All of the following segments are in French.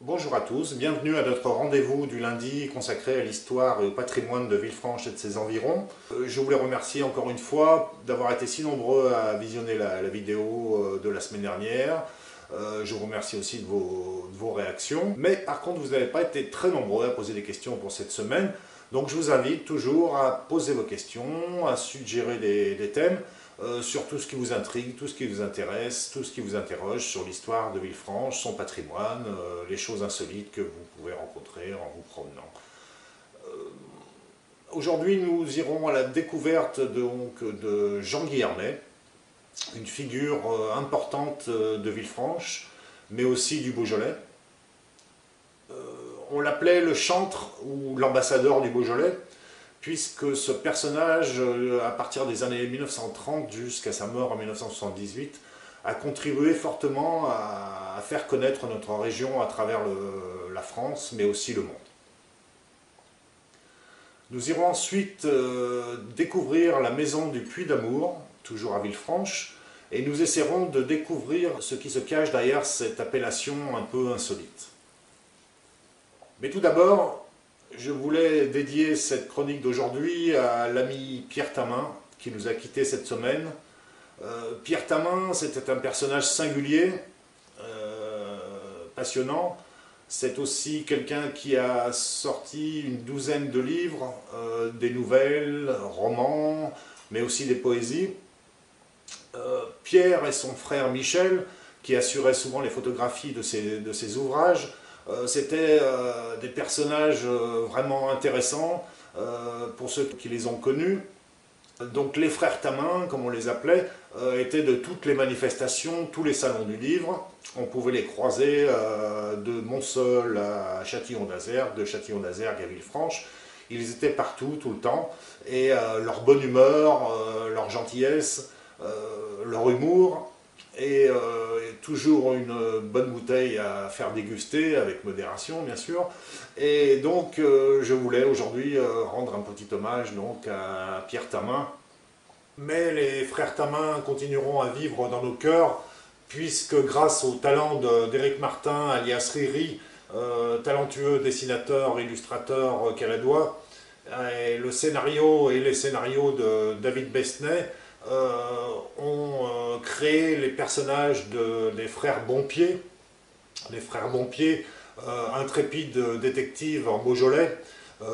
Bonjour à tous, bienvenue à notre rendez-vous du lundi consacré à l'histoire et au patrimoine de Villefranche et de ses environs. Je voulais remercier encore une fois d'avoir été si nombreux à visionner la vidéo de la semaine dernière. Je vous remercie aussi de vos réactions. Mais par contre, vous n'avez pas été très nombreux à poser des questions pour cette semaine. Donc je vous invite toujours à poser vos questions, à suggérer des thèmes sur tout ce qui vous intrigue, tout ce qui vous intéresse, tout ce qui vous interroge sur l'histoire de Villefranche, son patrimoine, les choses insolites que vous pouvez rencontrer en vous promenant. Aujourd'hui, nous irons à la découverte de Jean Guillermet, une figure importante de Villefranche, mais aussi du Beaujolais. On l'appelait le chantre ou l'ambassadeur du Beaujolais, puisque ce personnage, à partir des années 1930 jusqu'à sa mort en 1978, a contribué fortement à faire connaître notre région à travers la France, mais aussi le monde. Nous irons ensuite découvrir la maison du Puy d'Amour, toujours à Villefranche, et nous essaierons de découvrir ce qui se cache derrière cette appellation un peu insolite. Mais tout d'abord, je voulais dédier cette chronique d'aujourd'hui à l'ami Pierre Tamin, qui nous a quittés cette semaine. Pierre Tamin, c'était un personnage singulier, passionnant. C'est aussi quelqu'un qui a sorti une douzaine de livres, des nouvelles, romans, mais aussi des poésies. Pierre et son frère Michel, qui assuraient souvent les photographies de ses ouvrages, c'était des personnages vraiment intéressants pour ceux qui les ont connus. Donc les frères Tamin, comme on les appelait, étaient de toutes les manifestations, tous les salons du livre. On pouvait les croiser de Montseul à Châtillon-d'Azergues, de Châtillon-d'Azergues à Villefranche. Ils étaient partout, tout le temps, et leur bonne humeur, leur gentillesse, leur humour, et toujours une bonne bouteille à faire déguster, avec modération bien sûr. Et donc je voulais aujourd'hui rendre un petit hommage donc, à Pierre Tamin. Mais les frères Tamin continueront à vivre dans nos cœurs, puisque grâce au talent d'Éric Martin, alias Riri, talentueux dessinateur, illustrateur caladois, et le scénario et les scénarios de David Besnay, ont créé les personnages des frères Bonpied, les frères Bonpied, intrépides détectives en Beaujolais.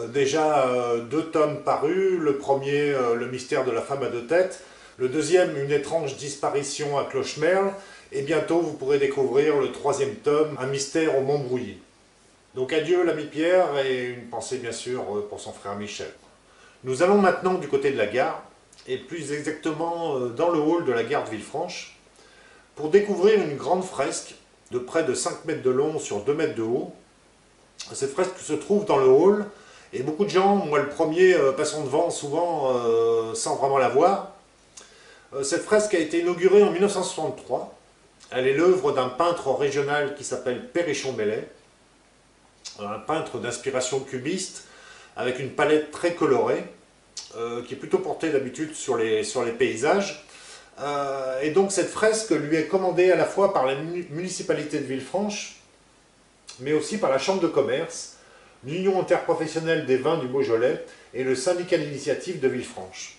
Déjà 2 tomes parus, le premier, Le mystère de la femme à 2 têtes, le deuxième, Une étrange disparition à Clochemerle, et bientôt vous pourrez découvrir le 3e tome, Un mystère au Montbrouilly. Donc adieu l'ami Pierre, et une pensée bien sûr pour son frère Michel. Nous allons maintenant du côté de la gare, et plus exactement dans le hall de la gare de Villefranche, pour découvrir une grande fresque de près de 5 mètres de long sur 2 mètres de haut. Cette fresque se trouve dans le hall, et beaucoup de gens, moi le premier, passant devant souvent sans vraiment la voir. Cette fresque a été inaugurée en 1963. Elle est l'œuvre d'un peintre régional qui s'appelle Perrichon-Bellet, un peintre d'inspiration cubiste, avec une palette très colorée, qui est plutôt portée d'habitude sur les paysages. Et donc cette fresque lui est commandée à la fois par la municipalité de Villefranche, mais aussi par la Chambre de commerce, l'Union interprofessionnelle des vins du Beaujolais et le syndicat d'initiative de Villefranche.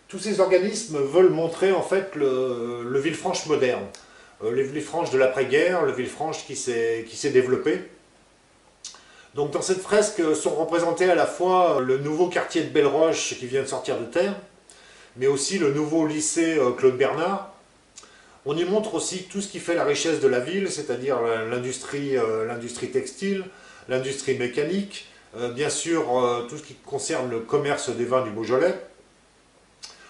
Tous ces organismes veulent montrer en fait le Villefranche moderne, le Villefranche de l'après-guerre, le Villefranche qui s'est développé. Donc dans cette fresque sont représentés à la fois le nouveau quartier de Belle-Roche qui vient de sortir de terre, mais aussi le nouveau lycée Claude Bernard. On y montre aussi tout ce qui fait la richesse de la ville, c'est-à-dire l'industrie textile, l'industrie mécanique, bien sûr tout ce qui concerne le commerce des vins du Beaujolais.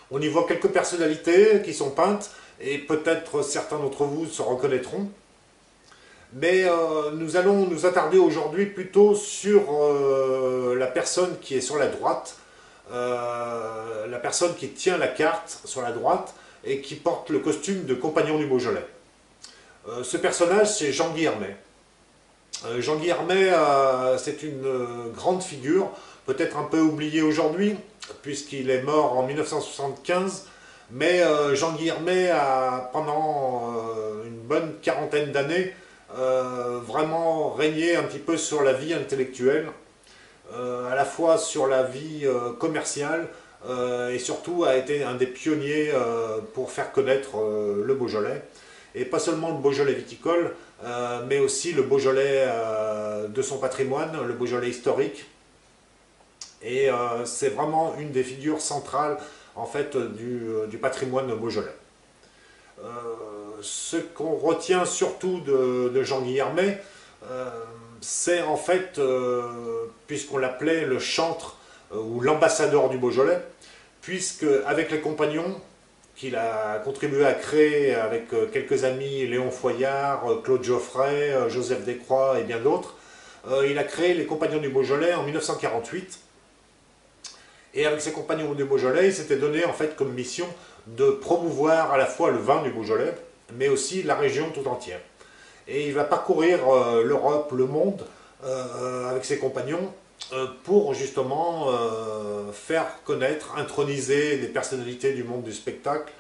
On y voit quelques personnalités qui sont peintes, et peut-être certains d'entre vous se reconnaîtront. Mais nous allons nous attarder aujourd'hui plutôt sur la personne qui est sur la droite, la personne qui tient la carte sur la droite et qui porte le costume de compagnon du Beaujolais. Ce personnage, c'est Jean Guillermet. Jean Guillermet, c'est une grande figure, peut-être un peu oubliée aujourd'hui, puisqu'il est mort en 1975, mais Jean Guillermet a, pendant une bonne quarantaine d'années, vraiment régné un petit peu sur la vie intellectuelle, à la fois sur la vie commerciale, et surtout a été un des pionniers pour faire connaître le Beaujolais. Et pas seulement le Beaujolais viticole, mais aussi le Beaujolais de son patrimoine, le Beaujolais historique. Et c'est vraiment une des figures centrales en fait, du patrimoine beaujolais. Ce qu'on retient surtout de Jean Guillermet, c'est en fait, puisqu'on l'appelait le chantre ou l'ambassadeur du Beaujolais, puisque avec les compagnons qu'il a contribué à créer avec quelques amis, Léon Foyard, Claude Geoffray, Joseph Descroix et bien d'autres, il a créé les Compagnons du Beaujolais en 1948. Et avec ses compagnons du Beaujolais, il s'était donné en fait comme mission de promouvoir à la fois le vin du Beaujolais, mais aussi la région tout entière. Et il va parcourir l'Europe, le monde, avec ses compagnons, pour justement faire connaître, introniser des personnalités du monde du spectacle,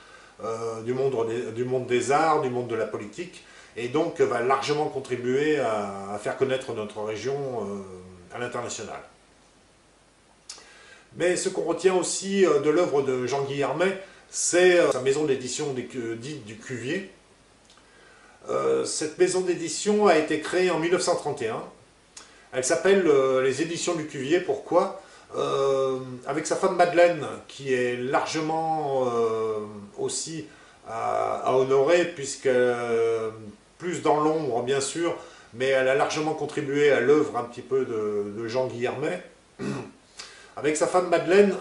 du monde des arts, du monde de la politique, et donc va largement contribuer à faire connaître notre région à l'international. Mais ce qu'on retient aussi de l'œuvre de Jean Guillermet, c'est sa maison d'édition dite du Cuvier. Cette maison d'édition a été créée en 1931. Elle s'appelle les Éditions du Cuvier. Pourquoi? Avec sa femme Madeleine, qui est largement aussi à honorer, puisque plus dans l'ombre bien sûr, mais elle a largement contribué à l'œuvre un petit peu de Jean Guillermet. Avec sa femme Madeleine,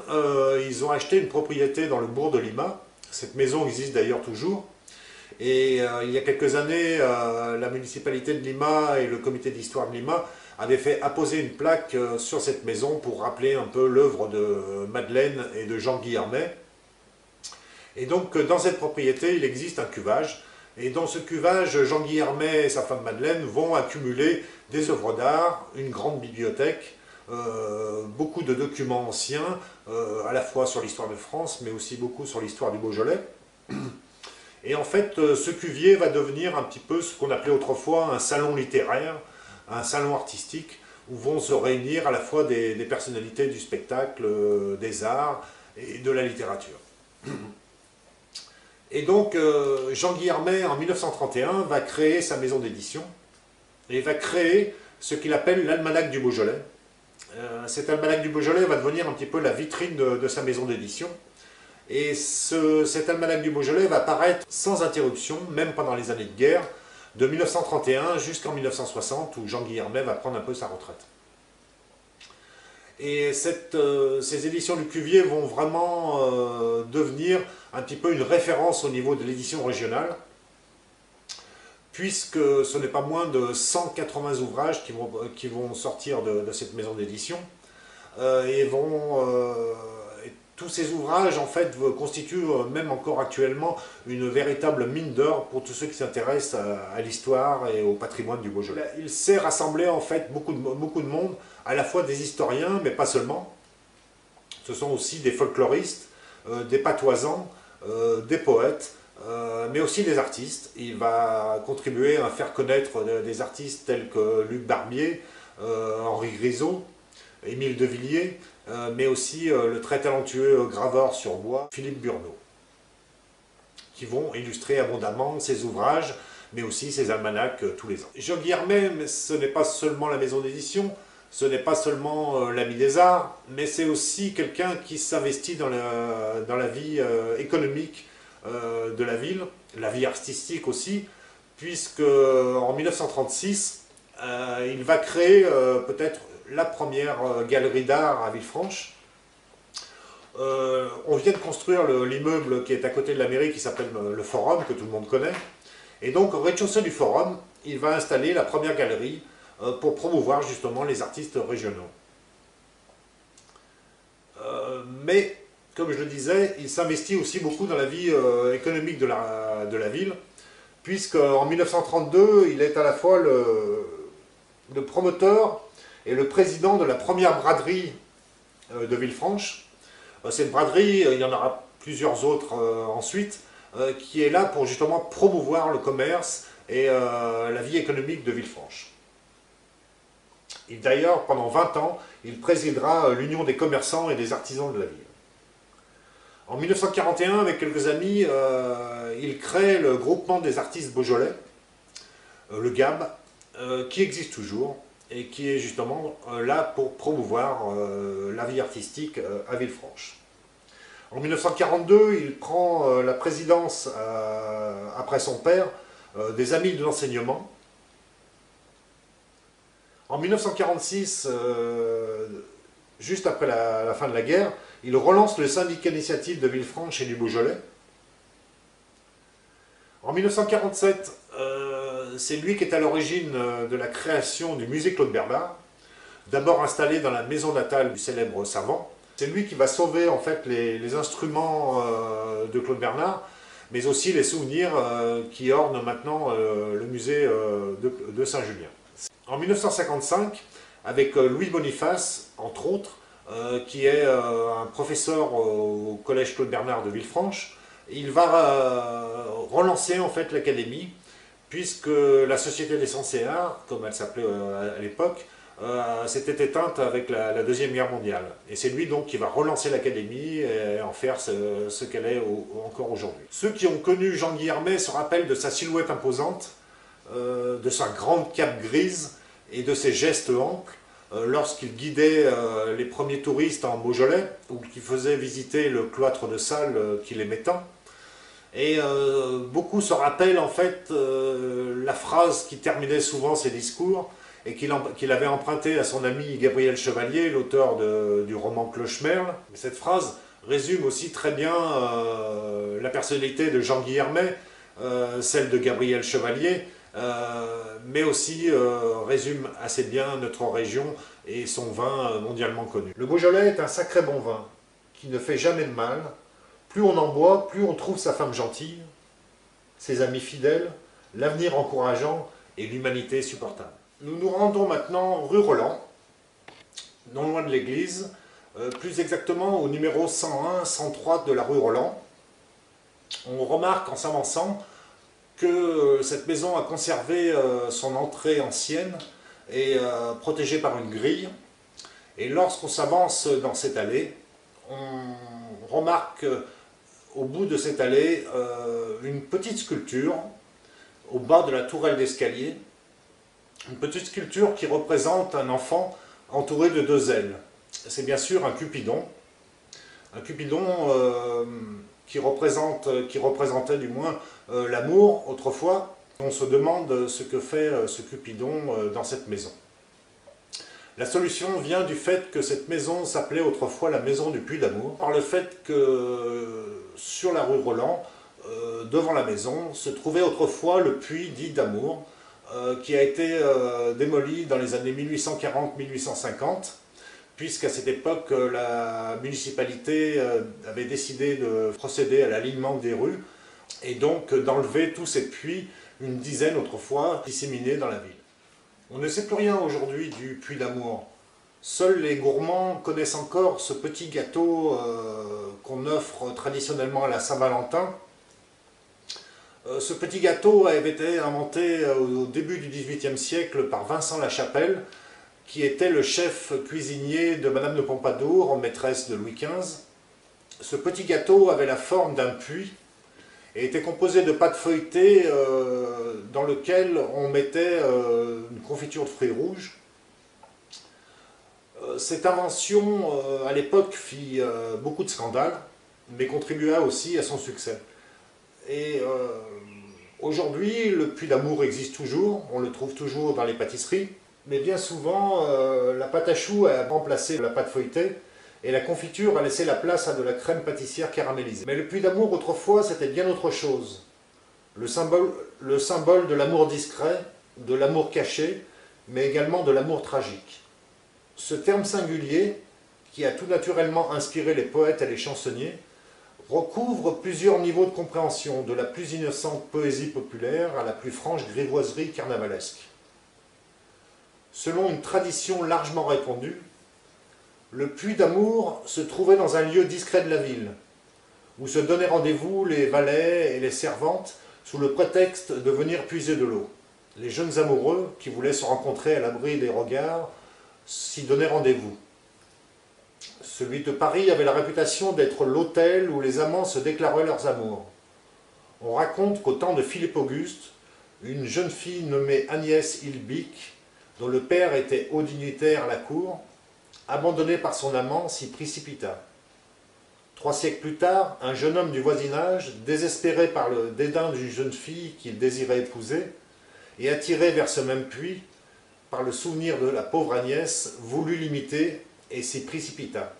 ils ont acheté une propriété dans le bourg de Lima. Cette maison existe d'ailleurs toujours. Et il y a quelques années, la municipalité de Lima et le comité d'histoire de Lima avaient fait apposer une plaque sur cette maison pour rappeler un peu l'œuvre de Madeleine et de Jean Guillermet. Et donc dans cette propriété, il existe un cuvage. Et dans ce cuvage, Jean Guillermet et sa femme Madeleine vont accumuler des œuvres d'art, une grande bibliothèque, beaucoup de documents anciens, à la fois sur l'histoire de France, mais aussi beaucoup sur l'histoire du Beaujolais. Et en fait, ce cuvier va devenir un petit peu ce qu'on appelait autrefois un salon littéraire, un salon artistique, où vont se réunir à la fois des personnalités du spectacle, des arts et de la littérature. Et donc, Jean Guillermet, en 1931, va créer sa maison d'édition, et va créer ce qu'il appelle l'Almanach du Beaujolais. Cet Almanach du Beaujolais va devenir un petit peu la vitrine de sa maison d'édition. Et cet Almanach du Beaujolais va apparaître sans interruption, même pendant les années de guerre, de 1931 jusqu'en 1960, où Jean Guillermet va prendre un peu sa retraite. Et ces éditions du Cuvier vont vraiment devenir un petit peu une référence au niveau de l'édition régionale, puisque ce n'est pas moins de 180 ouvrages qui vont sortir de cette maison d'édition, et tous ces ouvrages en fait constituent même encore actuellement une véritable mine d'or pour tous ceux qui s'intéressent à l'histoire et au patrimoine du Beaujolais. Il sait rassembler en fait beaucoup de monde, à la fois des historiens, mais pas seulement. Ce sont aussi des folkloristes, des patoisans, des poètes, mais aussi des artistes. Il va contribuer à faire connaître des artistes tels que Luc Barbier, Henri Grisot, Émile de Villiers, mais aussi le très talentueux graveur sur bois, Philippe Burneau, qui vont illustrer abondamment ses ouvrages, mais aussi ses almanachs tous les ans. Jean Guillermet, ce n'est pas seulement la maison d'édition, ce n'est pas seulement l'ami des arts, mais c'est aussi quelqu'un qui s'investit dans la vie économique de la vie artistique aussi, puisque en 1936, il va créer peut-être la première galerie d'art à Villefranche. On vient de construire l'immeuble qui est à côté de la mairie, qui s'appelle le Forum, que tout le monde connaît. Et donc, au rez-de-chaussée du Forum, il va installer la première galerie pour promouvoir justement les artistes régionaux. Mais, comme je le disais, il s'investit aussi beaucoup dans la vie économique de la ville, puisqu'en 1932, il est à la fois le promoteur et le président de la première braderie de Villefranche. Cette braderie, il y en aura plusieurs autres ensuite, qui est là pour justement promouvoir le commerce et la vie économique de Villefranche. D'ailleurs, pendant 20 ans, il présidera l'Union des commerçants et des artisans de la ville. En 1941, avec quelques amis, il crée le groupement des artistes beaujolais, le GAB, qui existe toujours et qui est justement là pour promouvoir la vie artistique à Villefranche. En 1942, il prend la présidence, après son père, des Amis de l'enseignement. En 1946, juste après la fin de la guerre, il relance le syndicat initiative de Villefranche et du Beaujolais. En 1947, c'est lui qui est à l'origine de la création du musée Claude Bernard, d'abord installé dans la maison natale du célèbre savant. C'est lui qui va sauver en fait les instruments de Claude Bernard, mais aussi les souvenirs qui ornent maintenant le musée de Saint-Julien. En 1955, avec Louis Boniface, entre autres, qui est un professeur au collège Claude Bernard de Villefranche, il va relancer en fait l'académie, puisque la Société des Sciences et Arts, comme elle s'appelait à l'époque, s'était éteinte avec la Deuxième Guerre mondiale. Et c'est lui donc qui va relancer l'académie et en faire ce qu'elle est encore aujourd'hui. Ceux qui ont connu Jean Guillermet se rappellent de sa silhouette imposante, de sa grande cape grise et de ses gestes amples, lorsqu'il guidait les premiers touristes en Beaujolais, ou qu'il faisait visiter le cloître de Salles qu'il aimait tant. Et beaucoup se rappellent en fait la phrase qui terminait souvent ses discours et qu'il avait emprunté à son ami Gabriel Chevalier, l'auteur du roman Clochemerle. Cette phrase résume aussi très bien la personnalité de Jean Guillermet, celle de Gabriel Chevalier, mais aussi résume assez bien notre région et son vin mondialement connu. Le Beaujolais est un sacré bon vin, qui ne fait jamais de mal. Plus on en boit, plus on trouve sa femme gentille, ses amis fidèles, l'avenir encourageant et l'humanité supportable. Nous nous rendons maintenant rue Roland, non loin de l'église, plus exactement au numéro 101-103 de la rue Roland. On remarque en s'avançant que cette maison a conservé son entrée ancienne et protégée par une grille. Et lorsqu'on s'avance dans cette allée, on remarque au bout de cette allée une petite sculpture au bas de la tourelle d'escalier. Une petite sculpture qui représente un enfant entouré de deux ailes. C'est bien sûr un Cupidon. Un Cupidon qui représentait du moins l'amour autrefois. On se demande ce que fait ce Cupidon dans cette maison. La solution vient du fait que cette maison s'appelait autrefois la maison du Puy d'Amour, par le fait que sur la rue Roland, devant la maison, se trouvait autrefois le puits dit d'Amour, qui a été démoli dans les années 1840-1850, puisqu'à cette époque, la municipalité avait décidé de procéder à l'alignement des rues, et donc d'enlever tous ces puits, une dizaine autrefois, disséminés dans la ville. On ne sait plus rien aujourd'hui du Puy d'Amour. Seuls les gourmands connaissent encore ce petit gâteau qu'on offre traditionnellement à la Saint-Valentin. Ce petit gâteau avait été inventé au début du XVIIIe siècle par Vincent Lachapelle, qui était le chef cuisinier de Madame de Pompadour, maîtresse de Louis XV. Ce petit gâteau avait la forme d'un puits et était composé de pâte feuilletée dans lequel on mettait une confiture de fruits rouges. Cette invention, à l'époque, fit beaucoup de scandales, mais contribua aussi à son succès. Et aujourd'hui, le Puy d'Amour existe toujours, on le trouve toujours dans les pâtisseries, mais bien souvent, la pâte à choux a remplacé la pâte feuilletée, et la confiture a laissé la place à de la crème pâtissière caramélisée. Mais le Puy d'Amour, autrefois, c'était bien autre chose. Le symbole de l'amour discret, de l'amour caché, mais également de l'amour tragique. Ce terme singulier, qui a tout naturellement inspiré les poètes et les chansonniers, recouvre plusieurs niveaux de compréhension, de la plus innocente poésie populaire à la plus franche grivoiserie carnavalesque. Selon une tradition largement répandue, le Puy d'Amour se trouvait dans un lieu discret de la ville, où se donnaient rendez-vous les valets et les servantes sous le prétexte de venir puiser de l'eau. Les jeunes amoureux, qui voulaient se rencontrer à l'abri des regards, s'y donnaient rendez-vous. Celui de Paris avait la réputation d'être l'hôtel où les amants se déclaraient leurs amours. On raconte qu'au temps de Philippe Auguste, une jeune fille nommée Agnès Hilbic, dont le père était haut dignitaire à la cour, abandonnée par son amant, s'y précipita. 3 siècles plus tard, un jeune homme du voisinage, désespéré par le dédain d'une jeune fille qu'il désirait épouser, et attiré vers ce même puits par le souvenir de la pauvre Agnès, voulut l'imiter et s'y précipita.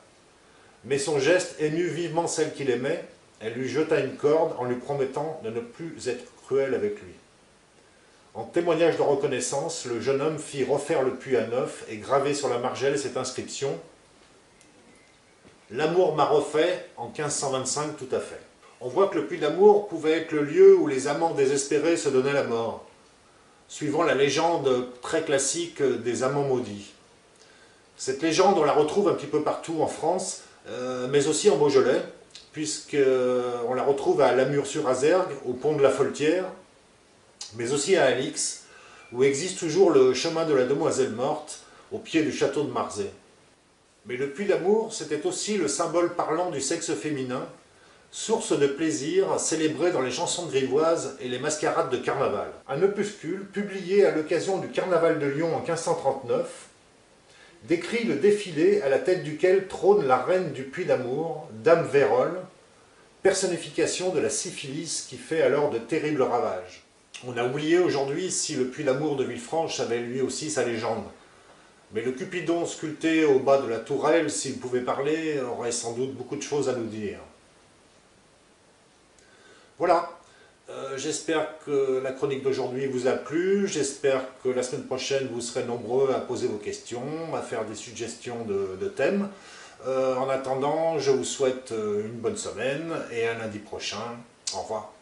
Mais son geste émut vivement celle qu'il aimait, elle lui jeta une corde en lui promettant de ne plus être cruelle avec lui. En témoignage de reconnaissance, le jeune homme fit refaire le puits à neuf et graver sur la margelle cette inscription « L'amour m'a refait en 1525 tout à fait ». On voit que le puits d'amour pouvait être le lieu où les amants désespérés se donnaient la mort, suivant la légende très classique des amants maudits. Cette légende, on la retrouve un petit peu partout en France, mais aussi en Beaujolais, puisqu'on la retrouve à Lamure-sur-Azergue, au pont de la Foltière, mais aussi à Alix, où existe toujours le chemin de la Demoiselle Morte, au pied du château de Marzay. Mais le puits d'amour, c'était aussi le symbole parlant du sexe féminin, source de plaisir célébrée dans les chansons grivoises et les mascarades de carnaval. Un opuscule, publié à l'occasion du carnaval de Lyon en 1539, décrit le défilé à la tête duquel trône la reine du puits d'amour, Dame Vérole, personnification de la syphilis qui fait alors de terribles ravages. On a oublié aujourd'hui si le puits d'amour de Villefranche avait lui aussi sa légende. Mais le Cupidon sculpté au bas de la tourelle, s'il pouvait parler, aurait sans doute beaucoup de choses à nous dire. Voilà, j'espère que la chronique d'aujourd'hui vous a plu, j'espère que la semaine prochaine vous serez nombreux à poser vos questions, à faire des suggestions de thèmes. En attendant, je vous souhaite une bonne semaine et un lundi prochain. Au revoir.